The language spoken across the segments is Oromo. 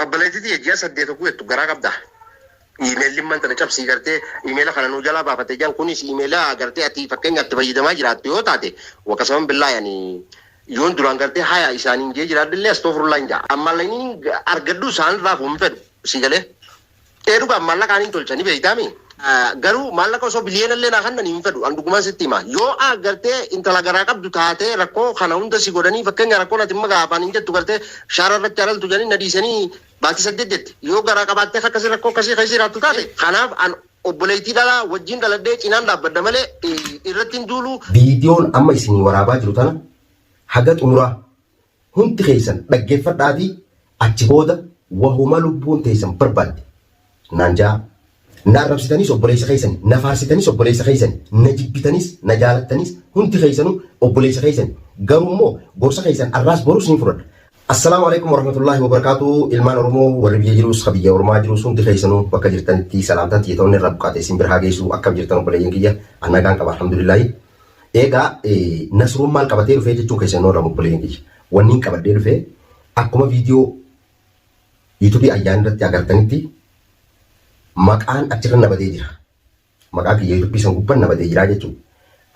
obboleettii ji'a 8 guutu garaa qabda. Email man tana cabsii gartee email kana nu jala baafate jan kunis email gartee ati fakkeenyaatti fayyadamaa jiraattu yoo taate waqasaman billaa yani yoon duraan gartee haya isaaniin jee jiraadillee astoofurulaa hin jaa amma lainiin argaddu isaan irraa fuun fedhu si galee dhugaa maallaqaan hin tolchanii beeytaami garuu maallaqa osoo biliyoonallee naa kannan hin fedhu an dhugumaan sitti hima yoo gartee intala garaa qabdu taatee rakkoo kana hunda si godhanii fakkeenya rakkoo nati imma gaafaan hin jettu gartee shaara irratti araltu jedhanii na dhiisanii baati 8 yoo garaa qabaattee akkasii rakkoo akkasii keessa jiraattu taate kanaaf an obboleettii dhalaa wajjin dhaladhee cinaan dhaabbadda malee irratti hin duulu. Viidiyoon amma isinii waraabaa jiru tana haga xumuraa hundi keessan dhaggeeffadhaatii achi booda wahuma lubbuun teessan barbaadde naan jaa na arrabsitanis obboleessa keessan na faarsitanis obboleessa keessan na jibbitanis na jaalattanis hundi keessanuu obboleessa keessan garuu immoo gorsa keessan arraas borus ni fudhadha. Assalamu alaikum warahmatullahi wabarakatuh. Ilman Oromoo warri biyya jirus kabiyya Oromaa jirus hundi keessanuu bakka jirtanitti salaamtaan xiyyeetoonni irraa buqqaatee isin biraa geessu akka jirtan obboleeyyan kiyya annagaan qaba alhamdulillah. Egaa Nasruun maal qabatee dhufee jechuun keessan irraa obboleeyyan kiyya wanni qabadee dhufee akkuma viidiyoo YouTube ayyaan irratti agartanitti maqaan achirra nabatee jira. Maqaa kiyya YouTube san gubbaan nabatee jira jechuudha.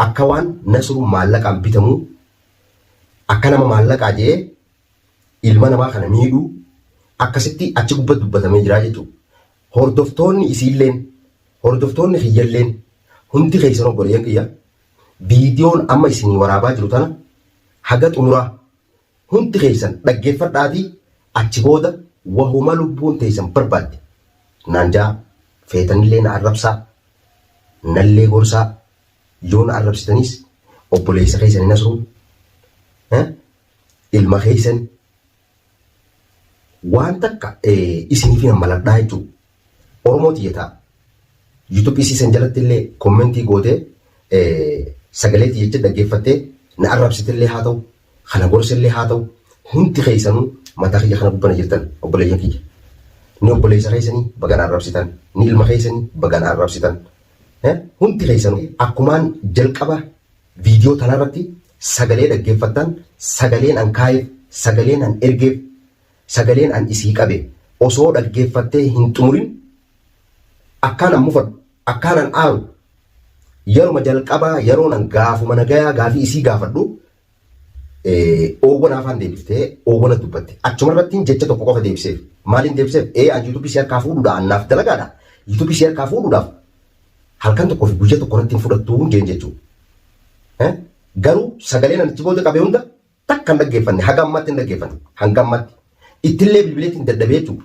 Akka waan Nasruun maallaqaan bitamuu akka nama maallaqaa jee ilma namaa kana miidhuu akkasitti achi gubbatti dubbatamee jira jechuudha. Hordoftoonni isiilleen hordoftoonni kiyyalleen hundi keessan obboleeyyan kiyya viidiyoon amma isinii waraabaa jiru tana haga xumuraa hundi keessan dhaggeeffadhaatii achi booda wahuma lubbuun teessan barbaadde naan jaa feetanillee na arrabsaa nallee gorsaa yoo na arrabsitanis obboleessa keessanii Nasruun ilma keessan waan takka isinii fi maladhaa jechuudha. Oromoo xiyyataa YouTube isiisan jalatti illee kommentii gootee sagalee xiyyacha dhaggeeffattee na arrabsitillee haa ta'u kana gorsillee haa ta'u hundi keessanuu mataa kiyya kana gubbana jirtan obboleeyyan kiyya. Ni obboleessa keessanii baga na arrabsitan ni ilma keessanii baga na arrabsitan hundi keessanuu akkumaan jalqaba viidiyoo tanarratti sagalee dhaggeeffattan sagaleen an kaa'eef sagaleen an ergeef sagaleen an isii qabe osoo dhaggeeffattee hin xumurin akkaan an mufadhu akkaan an aaru yeruma jalqabaa yeroon an gaafuma nagayaa gaafii isii gaafadhu oowwan afaan deebiftee oowwana dubbatte achumarratti jecha tokko qofa deebiseef maaliin deebiseef an YouTube si harkaa fuudhuudhaan annaaf dalagaadha YouTube si harkaa fuudhuudhaaf halkan tokkoo fi guyyaa tokko natti hin fudhattuu jeen jechuudha. Garuu sagaleen an achi booda qabe hunda takka hin dhaggeeffanne haga ammatti hin dhaggeeffanne hanga ammatti. Ittillee bilbileetiin dadhabee jechuudha.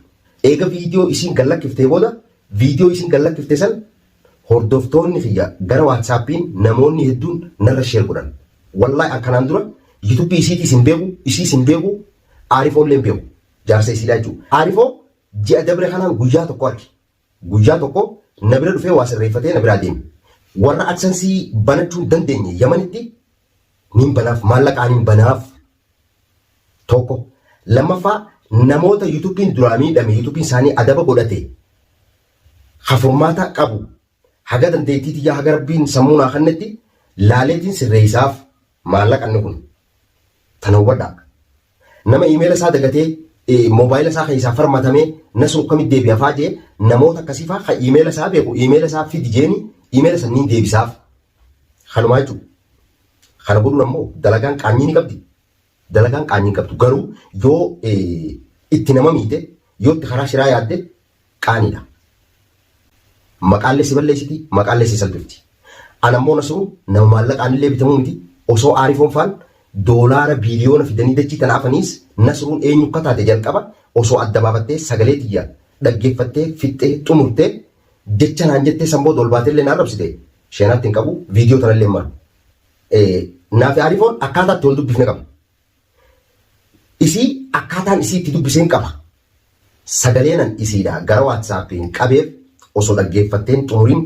Eega viidiyoo isiin gallakkiftee booda viidiyoo isiin gallakkiftee san hordoftoonni kiyya gara waatsaappiin namoonni hedduun narra sheer godhan. Wallaahi akkanaan dura YouTube isiitis hin beeku isiis hin beeku Aarifoollee hin beeku jaarsa isiidhaa jechuudha. Aarifoo ji'a dabre kanaan guyyaa tokko arge. Guyyaa tokko na bira dhufee waa sirreeffatee na biraa deeme. Warra adsansii banachuu hin dandeenye Yamanitti niin banaaf maallaqaan hin banaaf tokko. Lammaffaa namoota YouTubein duraa miidhame YouTubein isaanii adaba godhate hafurmaata qabu haga dandeettii tiyyaa haga rabbiin sammuu naa kennetti laaleetiin sirreessaaf maallaqanni kun tana hubadhaa. Nama iimeela isaa dagatee moobaayila isaa keessaa farmatamee Nasruun akkamitti deebi'afaa jee namoota akkasii fa'aa kan iimeela isaa beeku iimeela isaa fidi jeeni iimeela sanniin deebisaaf kanumaa jechuudha. Kana godhuun ammoo dalagaan qaanyii ni qabdi. Dalagaan qaanyii qabdu garuu yoo itti nama miite yoo itti karaa shiraa yaadde qaaniidha. Maqaallee si balleessiti maqaallee si salphifti. An ammoo Nasruun nama maallaqaan illee bitamuu miti osoo Aarifoon faan doolaara biiliyoona fidanii dachii tana afaniis Nasruun eenyu akka taate jalqaba osoo adda baafattee sagalee xiyya dhaggeeffattee fixxee xumurtee jecha naan jettee samboo dolbaatellee na arrabsite sheenaatti hin qabu viidiyoo tanallee malu. Naaf Aarifoon akkaataa itti wal dubbifne qaba. Isii akkaataan isii itti dubbiseen qaba. Sagaleenan isiidha gara waatsaappiin qabeef osoo dhaggeeffatteen xumuriin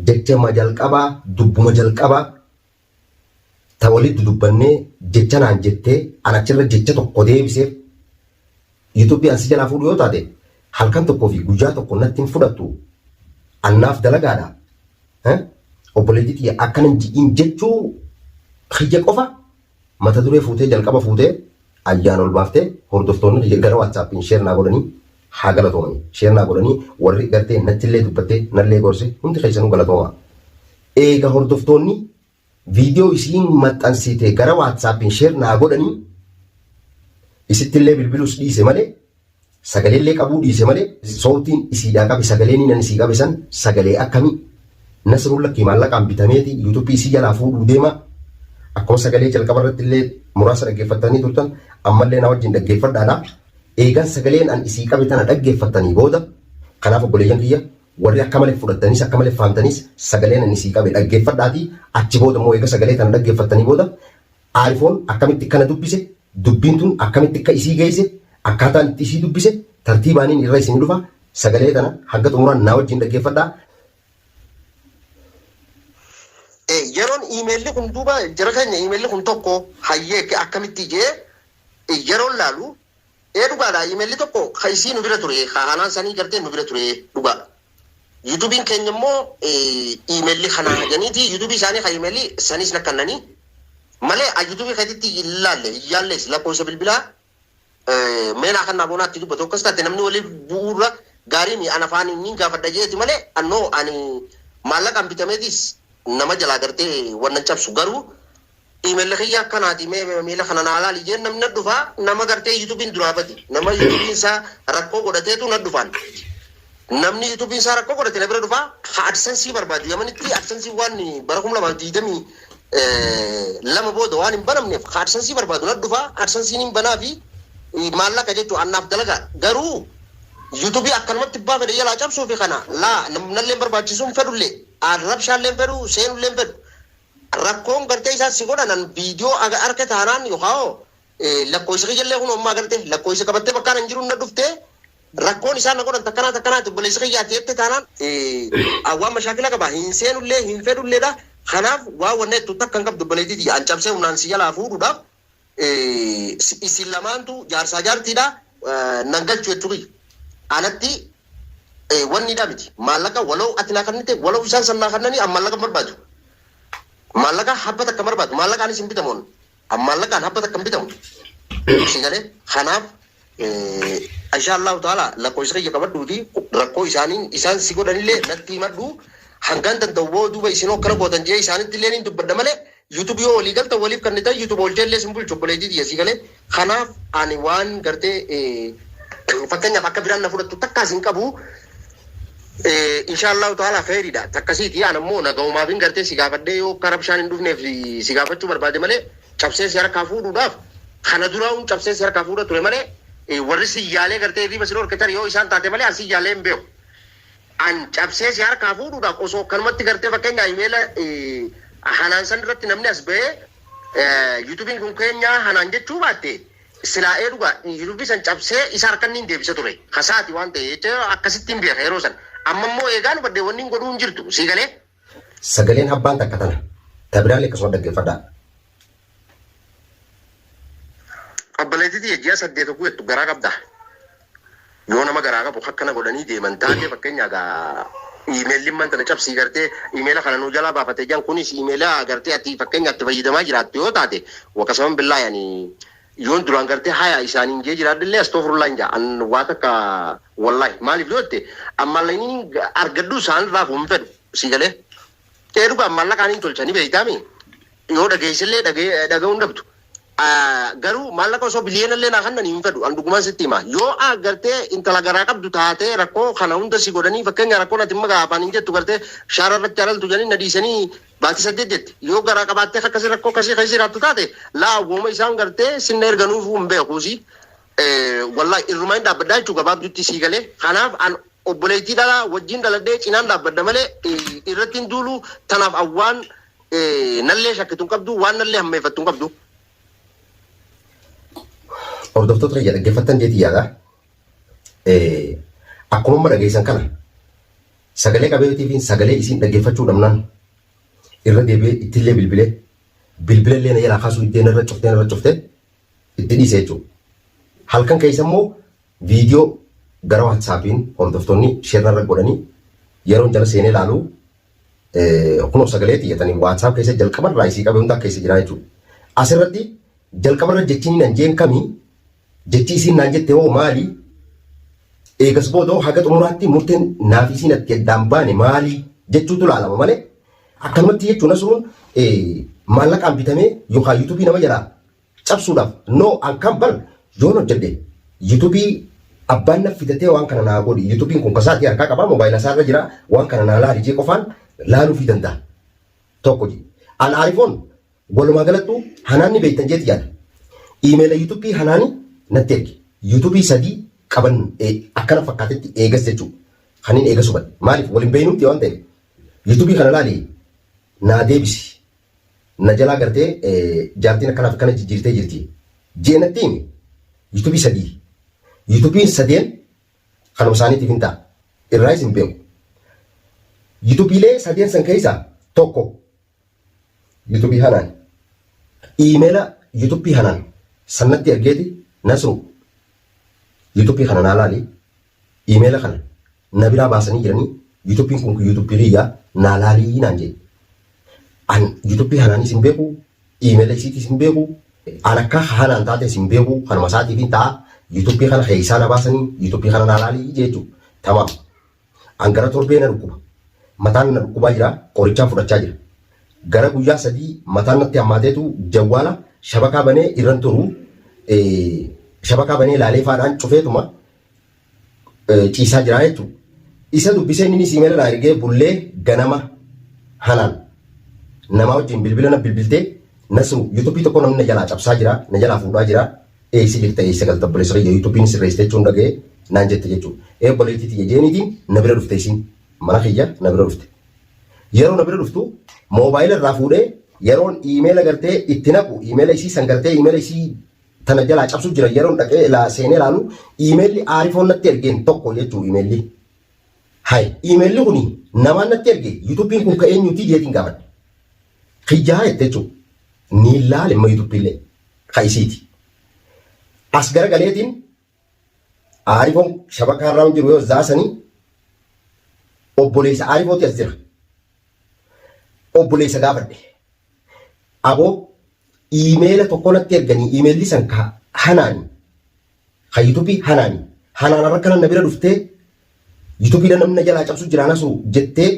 jecha jalqabaa dubbuma jalqabaa ta walitti dubbannee jecha naan jettee an achirra jecha tokko deebiseef YouTube ansi jalaa fuudhu yoo taate halkan tokkoo fi guyyaa tokko natti hin fudhattu annaaf dalagaadha. Obboleettii xiyya akkanan ji'iin jechuu kiyya qofa mata duree fuutee jalqaba fuutee ayyaan ol baaftee hordoftoonni gara waatsaappiin sheer naa godhanii haa galatoomani. Sheer naa godhanii warri gartee natti illee dubbattee nallee gorse hundi keessanuu galatooma. Eega hordoftoonni viidiyoo isiin maxxansite gara waatsaappiin sheer naa godhanii isitti illee bilbilus dhiise malee sagalee illee qabuu dhiise malee sootiin isiidhaa qabe sagalee inni isii qabe san sagalee akkamii Nasrul lakkii maallaqaan bitameeti yuutuubii isii jalaa fuudhuu deema. Akkuma sagalee jalqaba irratti illee muraasa dhaggeeffatanii turtan ammallee na wajjin dhaggeeffadhaadha. Eegan sagaleen an isii qabe tana dhaggeeffatanii booda kanaaf obboleeyyan kiyya warri akka malee fudhattanis akka malee faamtanis sagaleen an isii qabe dhaggeeffadhaati achi booda immoo eega sagalee tana dhaggeeffatanii booda iPhone akkamitti kana dubbise dubbiin tun akkamitti akka isii geesse akkaataan itti isii dubbise tartiibaaniin irra isin dhufa sagalee tana hanga xumuraan na wajjin dhaggeeffadhaa. Yeroon iimeelli kun duuba jara keenya iimeelli kun tokko hayyee akkamitti jee yeroon laalu dhugaadha iimeelli tokko isii nu bira ture haanaan sanii gartee nu bira ture dhugaa. Yuutuubiin keenya immoo iimeelli kana hajaniiti yuutuubii isaanii ha iimeelli sanis nakkannanii malee yuutuubii keetitti yaalles lakkoofsa bilbilaa meenaa kan naabonaatti dubbatu akkas taate namni waliif bu'uura gaarii an afaan inni gaafadha jeeti malee annoo ani maallaqaan bitameetis nama jalaa gartee wannan cabsu garuu iimeelli kiyya akkanaati meela kana naalaali jeen namni na dhufaa nama gartee yuutuubiin duraafati nama yuutuubiin isaa rakkoo godhateetu na dhufaan namni yuutuubiin isaa rakkoo godhate na bira dhufaa ha adsansii barbaadu yamanitti adsansii waan bara 2022 booda waan hin banamneef ha adsansii barbaadu na dhufaa adsansiin hin banaa fi maallaqa jechuun annaaf dalagaa garuu yuutuubii akkanumatti abbaa fedhe jalaa cabsuu fi kana laa nallee barbaachisuun fedhullee arrabshaalleen fedhu seenulleen fedhu rakkoon gartee isaa si godhanan viidiyoo harka taanaan yookaan lakkoofsa kiyyaillee kun ammaa gartee lakkoofsa qabattee bakkaan hin jiru na dhuftee rakkoon isaa na godhan takkanaatti obboleessa kiyyaatti jette taanaan waan mashaakila qaba hin seenullee hin fedhulleedha kanaaf waa wanna jettu takka hin qabdu obboleettiiti an cabsee humnaan si jalaa fuudhuudhaaf isin lamaantu jaarsaa jaartiidha nan galchu jechuudha. Anatti wanni dha miti maallaqa walau ati naa kannite walau isaan san naa kannanii an maallaqa barbaadu maallaqa habba takka barbaadu maallaqaan isin bitamuun an maallaqaan habba takka hin bitamu si galee kanaaf insha Allahu ta'ala lakkoofsa kiyya qabadhuuti rakkoo isaaniin isaan si godhanillee natti himadhu hangaan danda'u duuba isinoo akkana gootan jee isaanitti illee hin dubbadda malee yuutuubii yoo walii galta waliif kannita yuutuub oljeellee sin bulchu obboleettii si galee kanaaf ani waan gartee fakkeenyaaf akka biraan na fudhattu takkaas hin qabu insha Allahu ta'ala khairidha takkasiiti aan ammoo nagaumaaf hin gartee si gaafadhee yoo akka rabshaan hin dhufneef si gaafachuu barbaade malee cabsee si harkaa fuudhuudhaaf kana duraa'uun cabsee si harkaa fuudha ture malee warri si yaalee gartee riba si dhorketan yoo isaan taate malee an si yaalee hin beeku an cabsee si harkaa fuudhuudhaaf osoo akkanumatti gartee fakkeenyaa imeela hanaan san irratti namni as ba'ee yuutuubiin kun keenyaa hanaan jechuu baatte silaa dhugaa yuutuubii san cabsee isa harkan hin deebisa ture hasaati waan ta'e akkasittiin beeka yeroo san amma immoo eegaan badde wanni hin godhuu hin jirtu si galee. Sagaleen abbaan takka tana tabiraalee akkasuma dhaggeeffadhaa. Obboleettii ji'a 8 tokko jettu garaa qabda yoo nama garaa qabu akkana godhanii deeman taatee fakkeenyaa gaa iimeelliin man tana cabsii gartee iimeela kana nuu jalaa baafatee jiran kunis iimeela gartee ati fakkeenyaatti fayyadamaa jiraattu yoo taate waqasaman billaa yaanii yoon duraan gartee haya isaaniin jee jiraadillee astoofurulaa hin jaan waa takka wallahi maaliif yootte ammallayniin argaddu isaan irraa fuun fedhu si galee dhugaa maallaqaaniin tolchanii beeytaami yoo dhageessillee dhaga'uun dhabdu garuu maallaqa osoo biliyoonallee naa kannan hin fedhu an dhugumaan sitti hima yoo gartee intala garaa qabdu taatee rakkoo kana hunda si godhanii fakkeenya rakkoo nati magaa afaan hin jettu gartee shaara irratti alaltu jedhanii na dhiisanii baatii 8 jetti yoo garaa qabaattee akkasii rakkoo akkasii keessa jiraattu taate laawwoma isaan gartee sinna erganuuf hin beekuusi wallahi irrumaa hin dhaabbaddaa jechuu gabaabdutti sii galee kanaaf an obboleettii dhalaa wajjin dhaladhee cinaan dhaabbadda malee irratti hin duulu tanaaf awwaan nallee shakkitu hin qabdu waan nallee hammeeffattu hin qabdu. Hordoftoota kiyya dhaggeeffattan jeetii yaada. Akkuma amma dhageessan kana sagalee qabeetii fi sagalee isiin dhaggeeffachuu dhabnaan irra deebi'ee ittillee bilbilallee na jalaa kaasuu ittiin irra cuftee itti dhiise jechuudha. Halkan keessa immoo viidiyoo gara waatsaappiin hordoftoonni sheerarra godhanii yeroo jala seenee ilaalu kunoo sagalee xiyyatanii waatsaap keessa jalqabarraa isii qabee hundaa keessa jira jechuudha. Asirratti jalqabarra jechiin nan jeen kamii jechi isiin naan jette hoo maali Eegas boodoo haga xumuraatti murteen naafii siinatti addaan baane maali jechuutu laalama malee akkanumatti jechuun asuun maallaqaan bitamee yookaan yuutuubii nama jalaa cabsuudhaaf kan bal yoon hojjedhe yuutuubii abbaan na fidatee waan kana naa godhi yuutuubiin kun kasaatii harkaa qabaa moobaayila isaarra jira waan kana naa laali jee qofaan laaluu fi danda'a. Tokko ji an aarifoon walumaa galattuu hanaanni beektan jeeti yaada. Iimeela yuutuubii hanaani natti ergi yuutuubii sadii qaban akkana fakkaatetti eegas jechuudha. Kaniin eegas hubadhe maaliif waliin beeynuutti waan ta'eef yuutuubii kana laali naa deebisi na jalaa gartee jaartiin akkanaaf akkana jijjiirtee jirti. Jeenattiin yuutuubii sadii yuutuubiin sadeen kanuma isaaniitiif hin ta'a irraayis hin beeku. Yuutuubiilee sadeen san keessaa tokko yuutuubii hanaan iimeela yuutuubii hanaan sannatti ergeeti nasru yuutuubii kana naa laali iimeela kana na biraa baasanii jiranii yuutuubiin kun yuutuubii riyyaa naa laalii naan jedhe. An yuutuubii hanaanis hin beeku iimeela isiitis hin beeku an akka hanaan taates hin beeku kanuma isaatiif hin ta'a yuutuubii kana keessaa na baasanii yuutuubii kana naa laalii jechuudha. Tamaam an gara torbee na dhukkuba mataan na dhukkubaa jira qorichaan fudhachaa jira. Gara guyyaa sadii mataan natti hammaateetu jawwaala shabakaa banee irran turu shabakaa banee laalee faadhaan cufeetuma ciisaa jira jechuudha. Isa dubbisee inni iimeela naa ergee bullee ganama hanaan namaa wajjin bilbila na bilbiltee nasru yuutuubii tokko namni na jalaa cabsaa jira na jalaa fuudhaa jira eessi jirta eessa galta obboleessa rayya yuutuubiin sirreessite jechuun dhaga'ee naan jette jechuudha. Obboleettiitii jeeniitiin na bira dhufte isiin mana kiyya na bira dhufte. Yeroo na bira dhuftu moobaayila irraa fuudhee yeroon iimeela gartee itti naqu iimeela isii san gartee iimeela isii tana jalaa cabsu jira yeroon dhaqee seenee ilaalu iimeelli aarifoon natti ergeen tokko jechuu iimeelli. Hai iimeelli kuni namaan natti erge yuutuubiin kun ka'ee nyuutii jeetiin gaafadhe. Kijjaa jette jechuudha. Ni ilaale ma yuutuubiillee ka'isiiti. As garagaleetiin aarifoon shabakaa irraa jiru yoo zaasanii obboleessa aarifooti as jira. Obboleessa gaafadhe. Aboo iimeela tokko natti erganii iimeelli san ka hanaani ka yuutuubii hanaani hanaan har'a kana na bira dhuftee yuutuubiidha namni na jalaa cabsu jiraanasu jettee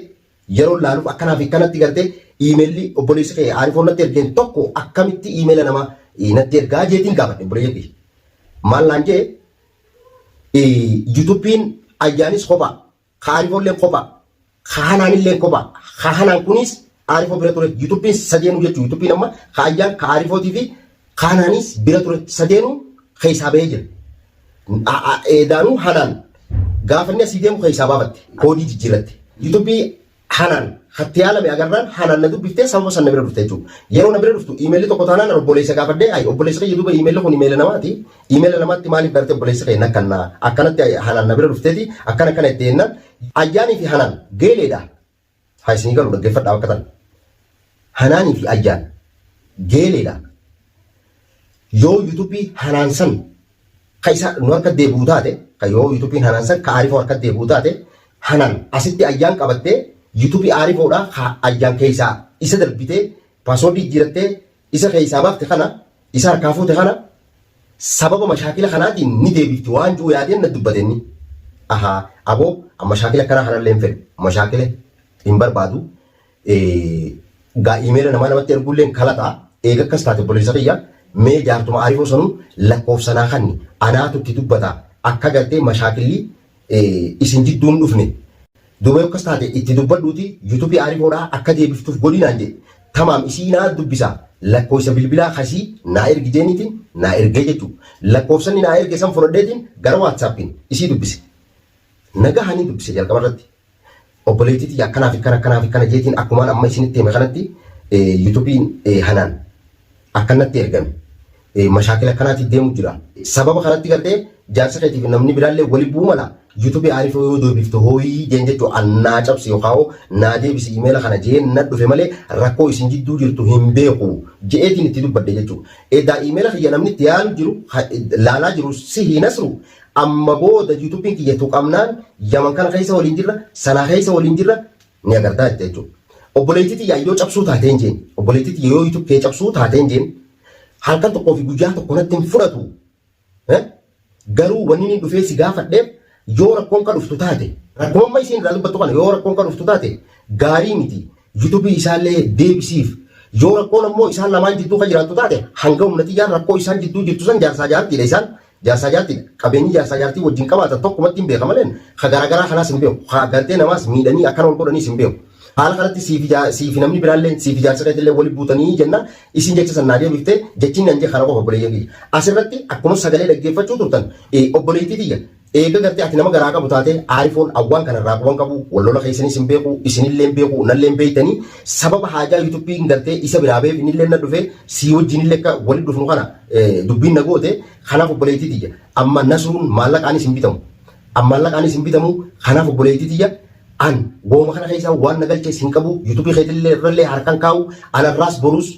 yeroo laaluuf akkanaaf akkanatti gartee iimeelli obboleessa kee aarifoon natti ergeen tokko akkamitti iimeela nama natti ergaa jeetiin gaafadhe obboleeyya kee. Maal naan jee yuutuubiin ayyaanis kophaa ka aarifoolleen kophaa ka hanaanilleen kophaa ka hanaan kunis aarifoo bira ture yuutuubiin sadeenuu jechuudha. Yuutuubiin amma ka ayyaan ka aarifootii fi ka hanaanis bira ture sadeenuu keessaa bahee jira. Daanuu hanaan gaafanni asii deemu keessaa baafatte koodii jijjiiratte. Yuutuubii hanaan hatti yaalame agarraan hanaan na dubbiftee sababa san na bira dhufte jechuudha. Yeroo na bira dhuftu iimeelli tokko taanaan obboleessa gaafadhee obboleessa kee yuutuuba iimeelli kun iimeela namaati. Iimeela namaatti maaliif garte obboleessa kee akkanatti hanaan na bira dhufteeti akkana itti jennaan ayyaanii fi hanaan geeleedha. Haa isinii galu dhaggeeffadhaa akka tan. Hanaanii fi ayyaan geeleedha. Yoo yuutuubii hanaan san ka isa nu harka deebi'u taate ka yoo yuutuubiin hanaan san ka aarifoo harka deebi'u taate hanaan asitti ayyaan qabattee yuutuubii aarifoodhaa ka ayyaan keessaa isa darbitee paaswoordii jijjiirattee isa keessaa baafte kana isa harkaa fuute kana sababa mashaakila kanaatiin ni deebifti waan jiru yaadeen na dubbatenni. Aboo mashaakila kanaa kanallee hin fedhu mashaakila hin barbaadu. Gaa iimeela namatti erguulleen kalataa eega akkas taate obboleessa kiyya mee jaartuma aarifoo sanuu lakkoofsanaa kanni anaatu itti dubbata akka gartee mashaakilli isin jidduun dhufne duuba akkas taate itti dubbadhuuti yuutuubii aarifoodhaa akka deebiftuuf godhinaan jedhe tamaam isii naa dubbisa lakkoofsa bilbilaa kasii naa ergi jeeniitiin naa ergee jechuudha. Lakkoofsanni naa erge san fudhadheetiin gara waatsaappiin isii dubbise nagahanii dubbise jalqaba irratti. Obboleettiitii akkanaaf akkana jeetiin akkumaan amma isinitti hime kanatti yuutuubiin hanaan akkanatti ergame mashaakila akkanaatti deemu jira. Sababa kanatti gartee jaarsa keetiif namni biraallee wali bu'u mala yuutuubii aarifoo yoo deebifte hooyii jeen jechuun annaa cabse yookaan naa deebisi iimeela kana jeen na dhufe malee rakkoo isin jidduu jirtu hin beeku je'eetiin itti dubbadde jechuudha. Edaa iimeela kiyya namni itti yaalu jiru laalaa jiru si hin asru. Amma booda yuutuubiin kiyya tuqamnaan yaman kana keessa waliin jirra sanaa keessa waliin jirra ni agartaa jechuudha. Obboleettiitii yoo cabsuu taateen jeen obboleettiitii yoo yuutuub kee cabsuu taateen jeen halkan tokkoo fi guyyaa tokko natti hin fudhatu. Garuu wanni inni dhufee si gaafadheef yoo rakkoon kan dhuftu taate rakkoon amma isin irraa dubbattu kana yoo rakkoon kan dhuftu taate gaarii miti yuutuubii isaallee deebisiif yoo rakkoon ammoo isaan lamaan jidduu kan jiraattu taate hanga humnatiyyaan rakkoo isaan jidduu jirtu san jaarsaa jaartiidha isaan jaarsaa jaartiidha qabeenyi jaarsaa jaartii wajjin qabaatan tokkumatti hin beeka maleen ka garaagaraa kanaas hin beeku ka gartee namaas miidhanii akkana ol godhaniis hin beeku haala kanatti siifi namni biraallee siifi jaarsa keetillee wali buutanii jenna isin jecha sannaa deebiftee jechiin nan jee kana qofa obboleeyyan kiyya asirratti akkuma sagalee dhaggeeffachuu turtan obboleettii tiyya eega gartee ati nama garaa qabu taate aarifoon awwaan kanarraa quban qabu wallola keessanis hin beeku isinillee hin beeku nallee hin beeytanii sababa haajaa yuutuubiin gartee isa biraa beef inillee na dhufe sii wajjinillee akka wali dhufnu kana dubbiin na goote kanaaf obboleettii tiyya amma nasruun maallaqaanis hin bitamu amma maallaqaanis hin bitamu kanaaf obboleettii tiyya an gooma kana keessa waan na galchees hin qabu yuutuubii keetillee irrallee harkaan kaa'u anarraas borus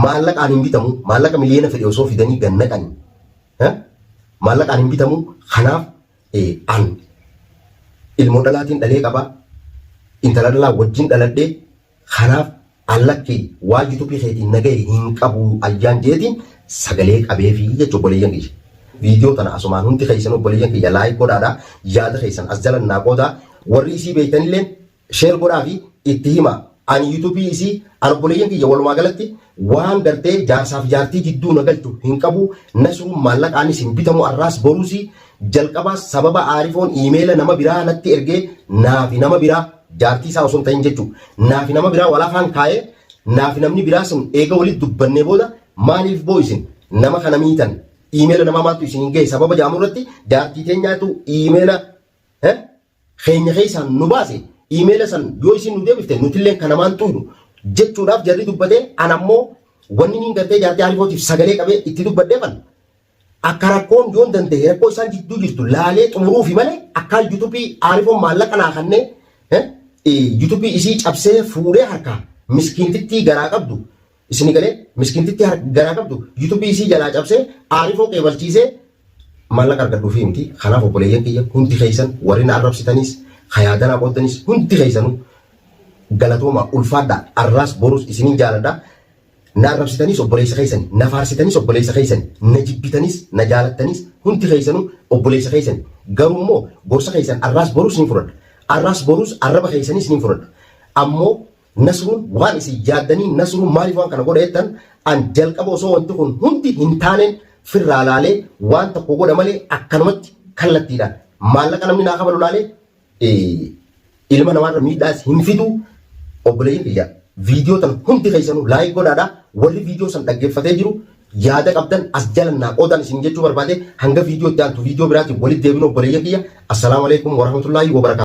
maallaqaan hin bitamu maallaqa miliyoona fedhe osoo fidanii gannaqani maallaqaan hin bitamu kanaaf an ilmoo dhalaatiin dhalee qaba intala dhalaa wajjin dhaladhee kanaaf allakkee waa yuutuubii keetiin nagaye hin qabu ayyaan jeetiin sagalee qabeefii jechuun obboleeyyan kiyya. Viidiyoo tana asumaan hundi keessan obboleeyyan kiyya laayik godhaadha yaada keessan as jalan naa qoodaa warri isii beektanillee sheer godhaa fi itti hima ani yuutuubii isii an obboleeyyan kiyya walumaa galatti waan gartee jaarsaaf jaartii jidduu na galchu hin qabu nasruun maallaqaanis hin bitamu arraas boruusi jalqabaas sababa aarifoon iimeela nama biraa natti ergee naafi nama biraa jaartii isaa osoo hin ta'in jechuudha naafi nama biraa walaafaan kaa'ee naafi namni biraa sun eega walitti dubbannee booda maaliif boo'isin nama kana miitan iimeela nama maattu isin hin ga'e sababa jaamu irratti jaartii teenyaatu iimeela keenya keessaan nu baase iimeela san yoo isin nu deebifte nutillee kanamaan tuynu jechuudhaaf jarri dubbatee an ammoo wanni niin gartee jaartii aarifootiif sagalee qabee itti dubbadhee fan akka rakkoon yoon danda'e rakkoo isaan jidduu jirtu laalee xumuruufi malee akka yuutuubii aarifoon maallaqa naa kannee yuutuubii isii cabsee fuudhee harkaa miskiintittii garaa qabdu isini galee miskiintittii garaa qabdu yuutuubii isii jalaa cabsee aarifoo qeebalchiisee maallaqa argadhuufi miti kanaaf obboleeyyan kiyya hundi keessan warri na arrabsitanis hayaadanaa qoodanis hundi keessanuu galatooma ulfaadha arraas borus isiniin jaaladha na arrabsitanis obboleessa keessan na faarsitanis obboleessa keessan na jibbitanis na jaalattanis hundi keessanuu obboleessa keessan garuu immoo gorsa keessan arraas borus ni fudhadha arraas borus arraba keessanis ni fudhadha ammoo nasruun waan isin yaaddanii nasruun maaliif waan kana godha jettan an jalqaba osoo wanti kun hundi hin taaneen firraa laalee waan tokko godha malee akkanumatti kallattiidhaan maallaqa namni naa kabalu laalee ilma namaarra miidhaas hin fidu obboleeyyan kiyya viidiyoo tan hundi keessanuu laayik godhaadha warri viidiyoo san dhaggeeffatee jiru yaada qabdan as jalan naa qoodan isin jechuu barbaade hanga viidiyoo itti aantu viidiyoo biraatiin walitti deebinu obboleeyyan kiyya assalaamu alaikum warahmatullaahi wabarakaatuh.